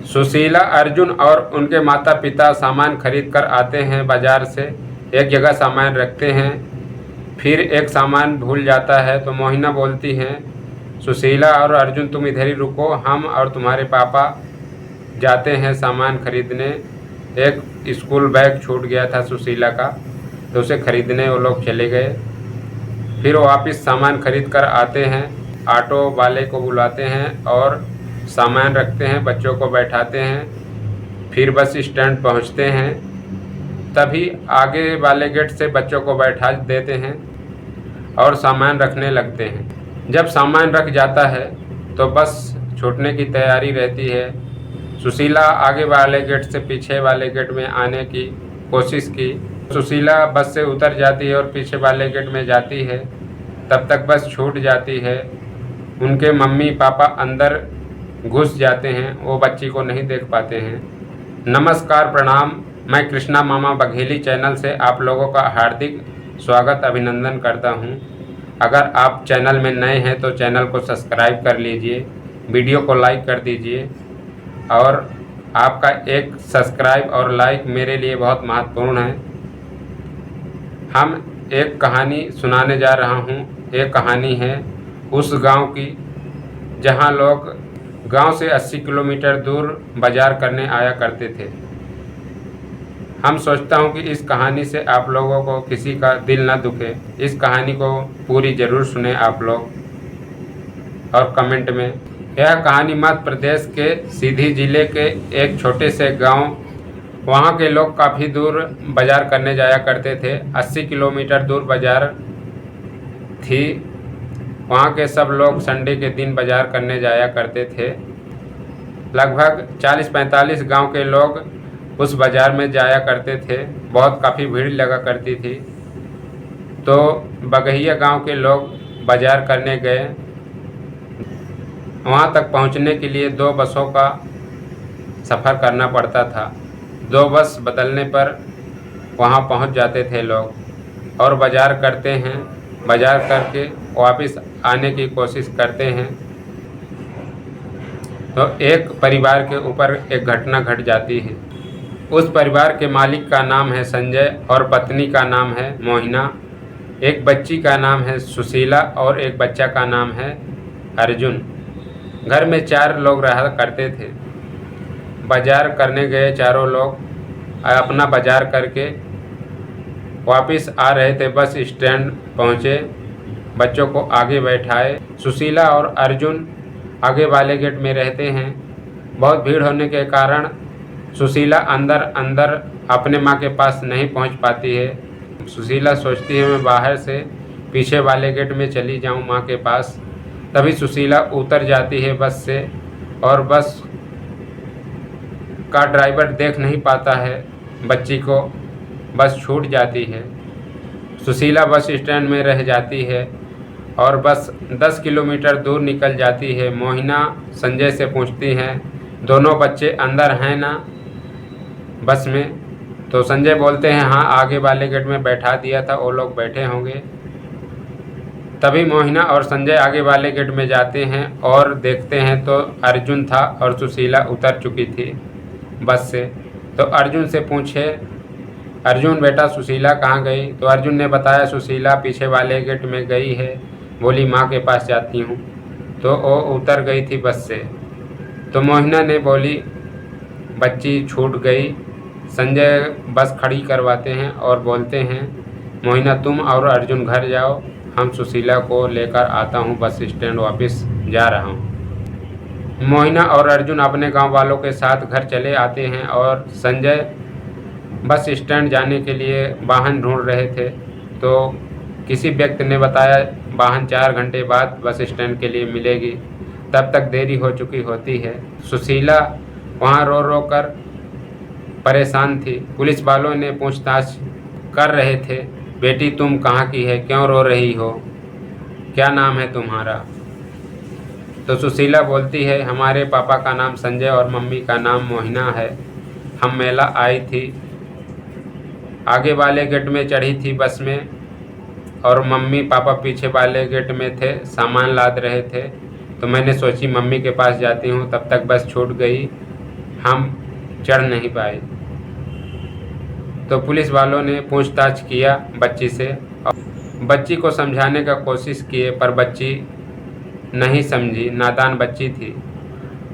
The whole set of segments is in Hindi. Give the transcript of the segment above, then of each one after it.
सुशीला, अर्जुन और उनके माता पिता सामान खरीद कर आते हैं बाज़ार से। एक जगह सामान रखते हैं, फिर एक सामान भूल जाता है तो मोहिना बोलती हैं, सुशीला और अर्जुन तुम इधर ही रुको, हम और तुम्हारे पापा जाते हैं सामान खरीदने। एक स्कूल बैग छूट गया था सुशीला का, तो उसे खरीदने वो लोग चले गए। फिर वो वापस सामान खरीद कर आते हैं, ऑटो वाले को बुलाते हैं और सामान रखते हैं, बच्चों को बैठाते हैं। फिर बस स्टैंड पहुंचते हैं, तभी आगे वाले गेट से बच्चों को बैठा देते हैं और सामान रखने लगते हैं। जब सामान रख जाता है तो बस छूटने की तैयारी रहती है। सुशीला आगे वाले गेट से पीछे वाले गेट में आने की कोशिश की। सुशीला बस से उतर जाती है और पीछे वाले गेट में जाती है, तब तक बस छूट जाती है। उनके मम्मी पापा अंदर घुस जाते हैं, वो बच्ची को नहीं देख पाते हैं। नमस्कार, प्रणाम, मैं कृष्णा मामा बघेली चैनल से आप लोगों का हार्दिक स्वागत अभिनंदन करता हूं। अगर आप चैनल में नए हैं तो चैनल को सब्सक्राइब कर लीजिए, वीडियो को लाइक कर दीजिए और आपका एक सब्सक्राइब और लाइक मेरे लिए बहुत महत्वपूर्ण है। हम एक कहानी सुनाने जा रहा हूं। एक कहानी है उस गांव की जहां लोग गांव से 80 किलोमीटर दूर बाजार करने आया करते थे। हम सोचता हूं कि इस कहानी से आप लोगों को किसी का दिल न दुखे। इस कहानी को पूरी ज़रूर सुने आप लोग और कमेंट में। यह कहानी मध्य प्रदेश के सीधी जिले के एक छोटे से गांव, वहां के लोग काफ़ी दूर बाजार करने जाया करते थे। 80 किलोमीटर दूर बाजार थी। वहाँ के सब लोग संडे के दिन बाजार करने जाया करते थे। लगभग 40-45 गांव के लोग उस बाज़ार में जाया करते थे। बहुत काफ़ी भीड़ लगा करती थी। तो बगहिया गांव के लोग बाजार करने गए। वहाँ तक पहुँचने के लिए 2 बसों का सफ़र करना पड़ता था। 2 बस बदलने पर वहाँ पहुँच जाते थे लोग और बाजार करते हैं। बाजार करके वापस आने की कोशिश करते हैं तो एक परिवार के ऊपर एक घटना घट जाती है। उस परिवार के मालिक का नाम है संजय और पत्नी का नाम है मोहिना। एक बच्ची का नाम है सुशीला और एक बच्चा का नाम है अर्जुन। घर में 4 लोग रहा करते थे। बाजार करने गए चारों लोग, अपना बाजार करके वापस आ रहे थे। बस स्टैंड पहुँचे, बच्चों को आगे बैठाए। सुशीला और अर्जुन आगे वाले गेट में रहते हैं। बहुत भीड़ होने के कारण सुशीला अंदर अपने माँ के पास नहीं पहुँच पाती है। सुशीला सोचती है मैं बाहर से पीछे वाले गेट में चली जाऊँ माँ के पास। तभी सुशीला उतर जाती है बस से और बस का ड्राइवर देख नहीं पाता है बच्ची को, बस छूट जाती है। सुशीला बस स्टैंड में रह जाती है और बस 10 किलोमीटर दूर निकल जाती है। मोहिना संजय से पूछती हैं, दोनों बच्चे अंदर हैं ना बस में? तो संजय बोलते हैं हाँ, आगे वाले गेट में बैठा दिया था, वो लोग बैठे होंगे। तभी मोहिना और संजय आगे वाले गेट में जाते हैं और देखते हैं तो अर्जुन था और सुशीला उतर चुकी थी बस से। तो अर्जुन से पूछे, अर्जुन बेटा सुशीला कहाँ गई? तो अर्जुन ने बताया सुशीला पीछे वाले गेट में गई है, बोली माँ के पास जाती हूँ। तो वो उतर गई थी बस से। तो मोहिना ने बोली बच्ची छूट गई। संजय बस खड़ी करवाते हैं और बोलते हैं मोहिना तुम और अर्जुन घर जाओ, हम सुशीला को लेकर आता हूँ, बस स्टैंड वापस जा रहा हूँ। मोहिना और अर्जुन अपने गांव वालों के साथ घर चले आते हैं और संजय बस स्टैंड जाने के लिए वाहन ढूंढ रहे थे। तो किसी व्यक्ति ने बताया वाहन 4 घंटे बाद बस स्टैंड के लिए मिलेगी। तब तक देरी हो चुकी होती है। सुशीला वहाँ रो रो कर परेशान थी। पुलिस वालों ने पूछताछ कर रहे थे, बेटी तुम कहाँ की है, क्यों रो रही हो, क्या नाम है तुम्हारा? तो सुशीला बोलती है हमारे पापा का नाम संजय और मम्मी का नाम मोहिना है। हम मेला आई थी, आगे वाले गेट में चढ़ी थी बस में और मम्मी पापा पीछे वाले गेट में थे, सामान लाद रहे थे। तो मैंने सोची मम्मी के पास जाती हूँ, तब तक बस छूट गई। हम चढ़ नहीं पाए। तो पुलिस वालों ने पूछताछ किया बच्ची से और बच्ची को समझाने का कोशिश किए, पर बच्ची नहीं समझी, नादान बच्ची थी।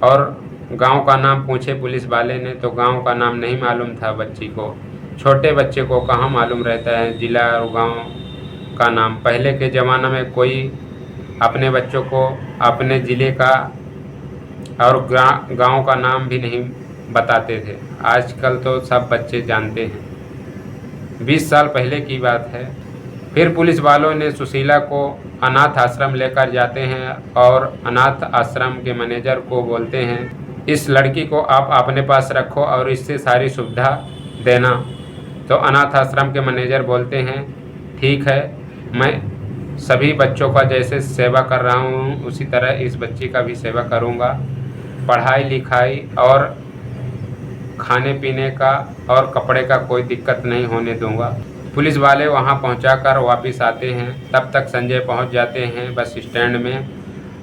और गांव का नाम पूछे पुलिस वाले ने तो गांव का नाम नहीं मालूम था बच्ची को। छोटे बच्चे को कहाँ मालूम रहता है जिला और गांव का नाम। पहले के ज़माना में कोई अपने बच्चों को अपने ज़िले का और गांव का नाम भी नहीं बताते थे। आजकल तो सब बच्चे जानते हैं। 20 साल पहले की बात है। फिर पुलिस वालों ने सुशीला को अनाथ आश्रम लेकर जाते हैं और अनाथ आश्रम के मैनेजर को बोलते हैं, इस लड़की को आप अपने पास रखो और इससे सारी सुविधा देना। तो अनाथ आश्रम के मैनेजर बोलते हैं, ठीक है, मैं सभी बच्चों का जैसे सेवा कर रहा हूँ उसी तरह इस बच्ची का भी सेवा करूँगा। पढ़ाई लिखाई और खाने पीने का और कपड़े का कोई दिक्कत नहीं होने दूंगा। पुलिस वाले वहां पहुंचाकर वापस आते हैं। तब तक संजय पहुंच जाते हैं बस स्टैंड में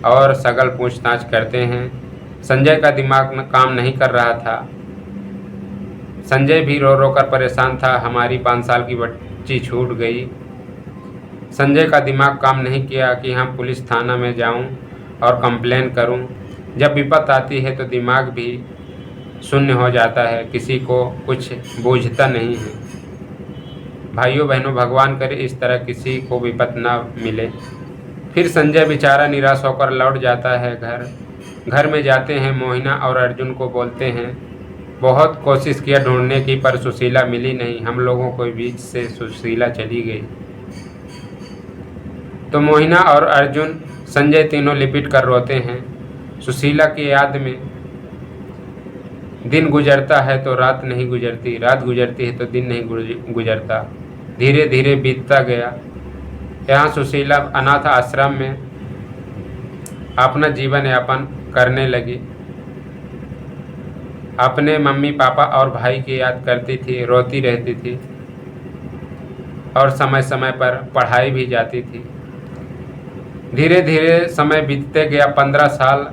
और सगल पूछताछ करते हैं। संजय का दिमाग काम नहीं कर रहा था। संजय भी रो रो कर परेशान था, हमारी 5 साल की बच्ची छूट गई। संजय का दिमाग काम नहीं किया कि हम पुलिस थाना में जाऊं और कंप्लेन करूं। जब विपत आती है तो दिमाग भी शून्य हो जाता है, किसी को कुछ बूझता नहीं है। भाइयों बहनों, भगवान करे इस तरह किसी को विपत ना मिले। फिर संजय बेचारा निराश होकर लौट जाता है घर में जाते हैं मोहिना और अर्जुन को बोलते हैं, बहुत कोशिश किया ढूंढने की पर सुशीला मिली नहीं, हम लोगों के बीच से सुशीला चली गई। तो मोहिना और अर्जुन संजय तीनों लिपट कर रोते हैं। सुशीला की याद में दिन गुजरता है तो रात नहीं गुजरती, रात गुजरती है तो दिन नहीं गुजरता। धीरे धीरे बीतता गया। यहाँ सुशीला अनाथ आश्रम में अपना जीवन यापन करने लगी। अपने मम्मी पापा और भाई की याद करती थी, रोती रहती थी और समय समय पर पढ़ाई भी जाती थी। धीरे धीरे समय बीतते गया, 15 साल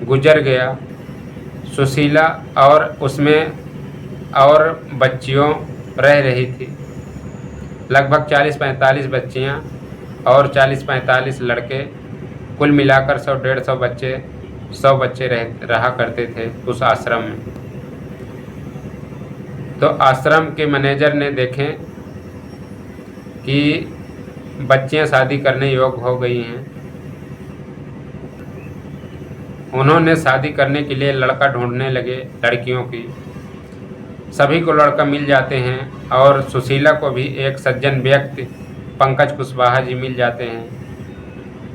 गुजर गया। सुशीला और उसमें और बच्चियों रह रही थी। लगभग 40-45 बच्चियां और 40-45 लड़के, कुल मिलाकर 100-150 बच्चे रहा करते थे उस आश्रम में। तो आश्रम के मैनेजर ने देखें कि बच्चियां शादी करने योग्य हो गई हैं। उन्होंने शादी करने के लिए लड़का ढूंढने लगे लड़कियों की। सभी को लड़का मिल जाते हैं और सुशीला को भी एक सज्जन व्यक्ति पंकज कुशवाहा जी मिल जाते हैं।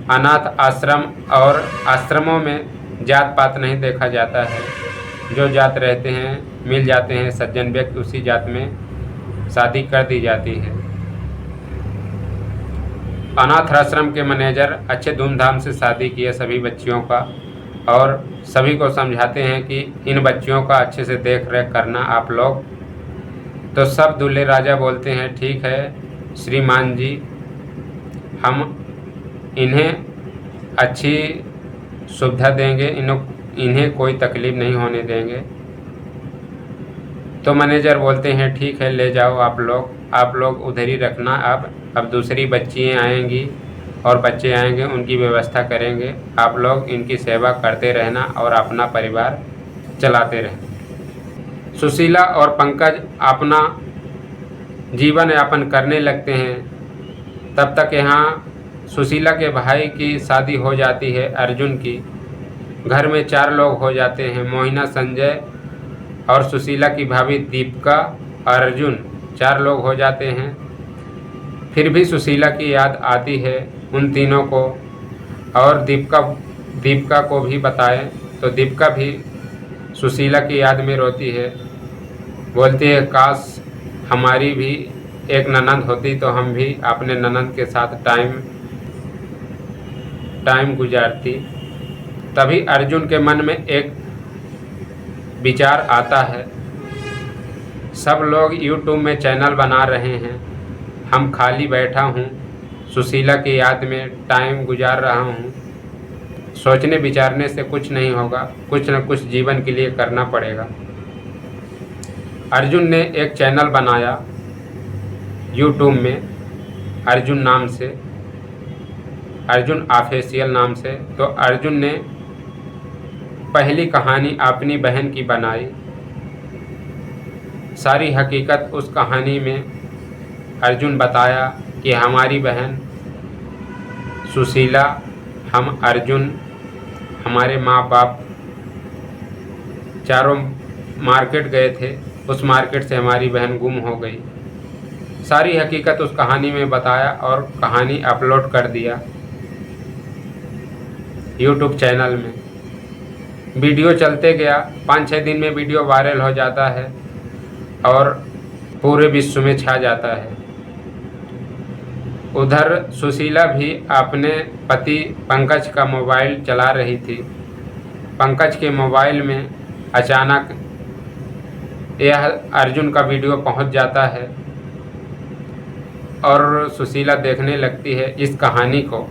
अनाथ आश्रम और आश्रमों में जात पात नहीं देखा जाता है, जो जात रहते हैं मिल जाते हैं सज्जन व्यक्ति, उसी जात में शादी कर दी जाती है। अनाथ आश्रम के मैनेजर अच्छे धूमधाम से शादी किए सभी बच्चियों का और सभी को समझाते हैं कि इन बच्चियों का अच्छे से देख रेख करना आप लोग। तो सब दूल्हे राजा बोलते हैं, ठीक है श्रीमान जी, हम इन्हें अच्छी सुविधा देंगे, इन्हें कोई तकलीफ़ नहीं होने देंगे। तो मैनेजर बोलते हैं, ठीक है ले जाओ आप लोग उधर ही रखना। अब दूसरी बच्चियाँ आएंगी और बच्चे आएंगे, उनकी व्यवस्था करेंगे, आप लोग इनकी सेवा करते रहना और अपना परिवार चलाते रहें। सुशीला और पंकज अपना जीवन यापन करने लगते हैं। तब तक यहाँ सुशीला के भाई की शादी हो जाती है, अर्जुन की। घर में 4 लोग हो जाते हैं, मोहिना, संजय और सुशीला की भाभी दीपिका और अर्जुन, 4 लोग हो जाते हैं। फिर भी सुशीला की याद आती है उन तीनों को और दीपिका को भी बताएं तो दीपिका भी सुशीला की याद में रोती है, बोलती है काश हमारी भी एक ननंद होती तो हम भी अपने ननंद के साथ टाइम गुजारती। तभी अर्जुन के मन में एक विचार आता है, सब लोग YouTube में चैनल बना रहे हैं, हम खाली बैठा हूँ, सुशीला की याद में टाइम गुजार रहा हूँ। सोचने विचारने से कुछ नहीं होगा, कुछ न कुछ जीवन के लिए करना पड़ेगा। अर्जुन ने एक चैनल बनाया यूट्यूब में अर्जुन नाम से, अर्जुन ऑफिशियल नाम से। तो अर्जुन ने पहली कहानी अपनी बहन की बनाई। सारी हकीकत उस कहानी में अर्जुन बताया कि हमारी बहन सुशीला, हम अर्जुन, हमारे माँ बाप चारों मार्केट गए थे, उस मार्केट से हमारी बहन गुम हो गई। सारी हकीकत उस कहानी में बताया और कहानी अपलोड कर दिया यूट्यूब चैनल में। वीडियो चलते गया, 5-6 दिन में वीडियो वायरल हो जाता है और पूरे विश्व में छा जाता है। उधर सुशीला भी अपने पति पंकज का मोबाइल चला रही थी। पंकज के मोबाइल में अचानक यह अर्जुन का वीडियो पहुंच जाता है और सुशीला देखने लगती है इस कहानी को।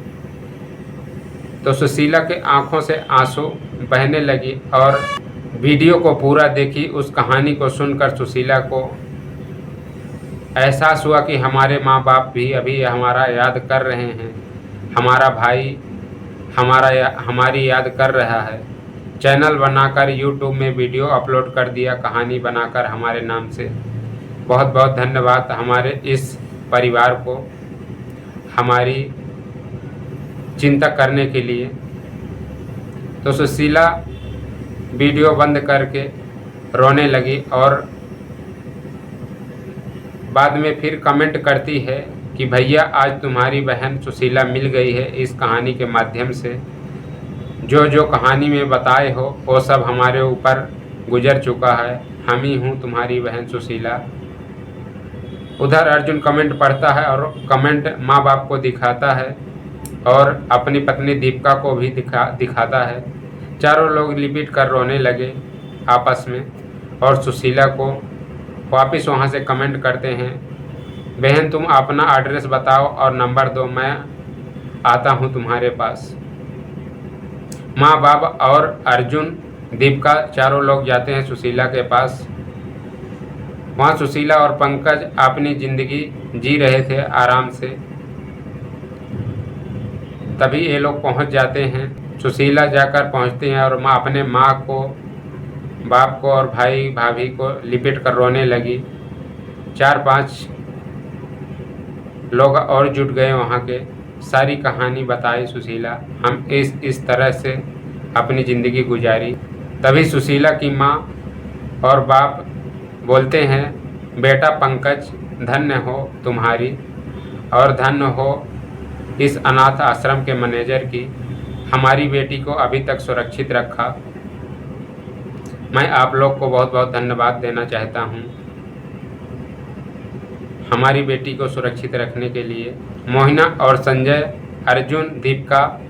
तो सुशीला के आंखों से आंसू बहने लगी और वीडियो को पूरा देखी। उस कहानी को सुनकर सुशीला को एहसास हुआ कि हमारे माँ बाप भी अभी हमारा याद कर रहे हैं, हमारा भाई हमारी याद कर रहा है। चैनल बनाकर यूट्यूब में वीडियो अपलोड कर दिया कहानी बनाकर हमारे नाम से। बहुत बहुत धन्यवाद हमारे इस परिवार को हमारी चिंता करने के लिए। तो सुशीला वीडियो बंद करके रोने लगी और बाद में फिर कमेंट करती है कि भैया आज तुम्हारी बहन सुशीला मिल गई है इस कहानी के माध्यम से। जो जो कहानी में बताए हो वो सब हमारे ऊपर गुजर चुका है, हम ही हूँ तुम्हारी बहन सुशीला। उधर अर्जुन कमेंट पढ़ता है और कमेंट माँ बाप को दिखाता है और अपनी पत्नी दीपिका को भी दिखाता है। चारों लोग लिपट कर रोने लगे आपस में और सुशीला को वापस वहाँ से कमेंट करते हैं, बहन तुम अपना एड्रेस बताओ और नंबर दो, मैं आता हूँ तुम्हारे पास। माँ बाप और अर्जुन दीपिका चारों लोग जाते हैं सुशीला के पास। वहाँ सुशीला और पंकज अपनी ज़िंदगी जी रहे थे आराम से। तभी ये लोग पहुँच जाते हैं। सुशीला जाकर पहुँचती हैं और अपने माँ को, बाप को और भाई भाभी को लिपट कर रोने लगी। 4-5 लोग और जुट गए वहाँ के। सारी कहानी बताई सुशीला, हम इस तरह से अपनी ज़िंदगी गुजारी। तभी सुशीला की माँ और बाप बोलते हैं, बेटा पंकज धन्य हो तुम्हारी और धन्य हो इस अनाथ आश्रम के मैनेजर की, हमारी बेटी को अभी तक सुरक्षित रखा। मैं आप लोग को बहुत बहुत धन्यवाद देना चाहता हूँ हमारी बेटी को सुरक्षित रखने के लिए। मोहिना और संजय, अर्जुन, दीपिका,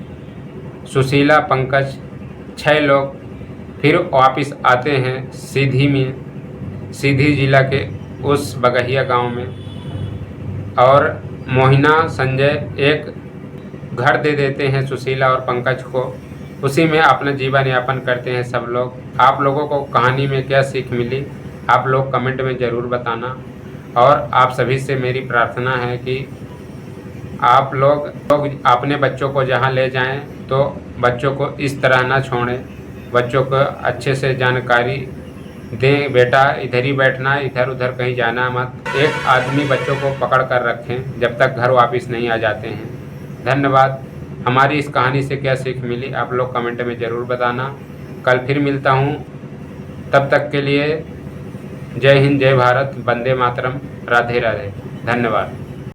सुशीला, पंकज 6 लोग फिर वापस आते हैं सीधी जिला के उस बगहिया गांव में। और मोहिना, संजय एक घर दे देते हैं सुशीला और पंकज को। उसी में अपना जीवन यापन करते हैं सब लोग। आप लोगों को कहानी में क्या सीख मिली आप लोग कमेंट में ज़रूर बताना। और आप सभी से मेरी प्रार्थना है कि आप लोग अपने बच्चों को जहां ले जाएं तो बच्चों को इस तरह ना छोड़ें, बच्चों को अच्छे से जानकारी दें, बेटा इधर ही बैठना, इधर उधर कहीं जाना मत। एक आदमी बच्चों को पकड़ कर रखें जब तक घर वापस नहीं आ जाते हैं। धन्यवाद। हमारी इस कहानी से क्या सीख मिली आप लोग कमेंट में ज़रूर बताना। कल फिर मिलता हूँ, तब तक के लिए जय हिंद, जय भारत, वंदे मातरम, राधे राधे। धन्यवाद।